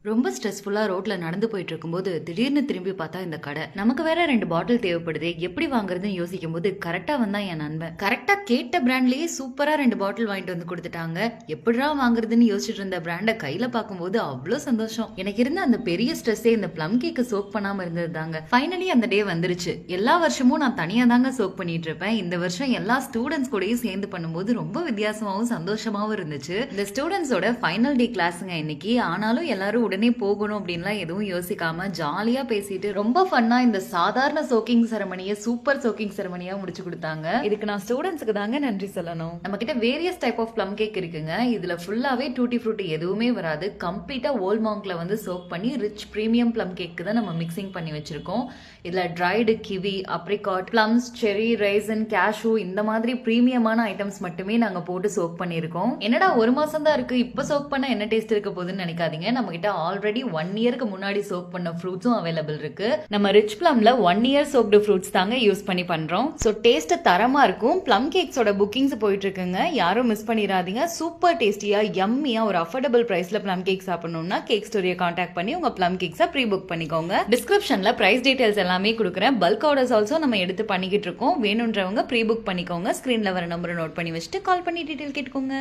ரொம்ப ஸ்ட்ரெஸ்ஃபுல்லா ரோட்ல நடந்து போயிட்டு இருக்கும்போது திடீர்னு திரும்பி பார்த்தா இந்த கடை நமக்கு வேற 2 பாட்டில் தேவைப்படுது எப்படி வாங்குறதுன்னு யோசிக்கும் போது கரெக்டா வந்தா என் நண்பன் கரெக்டா கேட்ட பிராண்ட்லயே சூப்பரா 2 பாட்டில் வாங்கிட்டு வந்து கொடுத்துட்டாங்க. எப்படிடா வாங்குறதுன்னு யோசிச்சுட்டு இருந்த பிராண்ட கையில பார்க்கும்போது அவ்வளவு சந்தோஷம். எனக்கு இருந்த அந்த பெரிய ஸ்ட்ரெஸ்ஸே இந்த பிளம் கேக்க சோக் பண்ணாம இருந்தது தாங்க. ஃபைனலி அந்த டே வந்துருச்சு. எல்லா வருஷமும் நான் தனியா தாங்க சோக் பண்ணிட்டு இருப்பேன். இந்த வருஷம் எல்லா ஸ்டூடெண்ட்ஸ் கூடயும் சேர்ந்து பண்ணும்போது ரொம்ப வித்தியாசமாவும் சந்தோஷமாவும் இருந்துச்சு. இந்த ஸ்டூடெண்ட்ஸோட ஃபைனல் டே கிளாஸுங்க இன்னைக்கு. ஆனாலும் எல்லாரும் உடனே போகணும் அப்படின்லாம் எதுவும் யோசிக்காம ஜாலியா பேசிட்டு ரொம்ப ஃபன்னா இந்த சாதாரண சோக்கிங் செரமனியை சூப்பர் சோக்கிங் செரமனியா முடிச்சு கொடுத்தாங்க. இதுக்கு நான் ஸ்டூடெண்ட்ஸ்க்கு தாங்க நன்றி சொல்லணும். நம்ம கிட்ட various type of plum cake இருக்குங்க. இதுல ஃபுல்லாவே டூட்டி ஃப்ரூட்டி எதுவுமே வராது. கம்ப்ளீட்டா ஓல் மாங்க்ல வந்து சோக் பண்ணி ரிச் பிரீமியம் பிளம் கேக்கு தான் நம்ம மிக்சிங் பண்ணி வச்சிருக்கோம். இதுல ட்ரைடு கிவி, அப்ரிகாட், பிளம்ஸ், செரி, ரைசன், கேஷூ இந்த மாதிரி பிரீமியமான ஐட்டம்ஸ் மட்டுமே நாங்க போட்டு சோக் பண்ணிருக்கோம். என்னடா ஒரு மாசம் தான் இருக்கு, இப்ப சோக் பண்ண என்ன டேஸ்ட் இருக்க போகுதுன்னு நினைக்காதீங்க. நம்ம கிட்ட ஆல்ரெடி 1 இயருக்கு முன்னாடி சோக் பண்ண ஃப்ரூட்ஸும் அவைலபிள் இருக்கு. நம்ம ரிச் பிளம்ல 1 இயர் சோக்டு ஃப்ரூட்ஸ் தாங்க யூஸ் பண்ணி பண்றோம். சோ டேஸ்ட் தரமா இருக்கும். பிளம் கேக்ஸோட புக்கிங்ஸ் போயிட்டு இருக்குங்க. யாரும் மிஸ் பண்ணிடாதீங்க. சூப்பர் டேஸ்டியா யம்மியா ஒரு அஃபோர்டபிள் பிரைஸ்ல பிளம் கேக் சாப்பிடணும்னா கேக் ஸ்டோரியை கான்டாக்ட் பண்ணி உங்க பிளம் கேக்ஸை ப்ரீ புக் பண்ணிக்கோங்க. டிஸ்கிரிப்ஷன்ல பிரைஸ் டீடைல்ஸ் எல்லாமே கொடுக்குறேன். பல்க் ஆர்டர்ஸ் ஆல்சோ நம்ம எடுத்து பண்ணிக்கிட்டு இருக்கோம். வேணும்ன்றவங்க ப்ரீ புக் பண்ணிக்கோங்க. ஸ்கிரீன்ல வர நம்பரை நோட் பண்ணி வச்சுட்டு கால் பண்ணி டீடைல் கேட்டுக்கோங்க.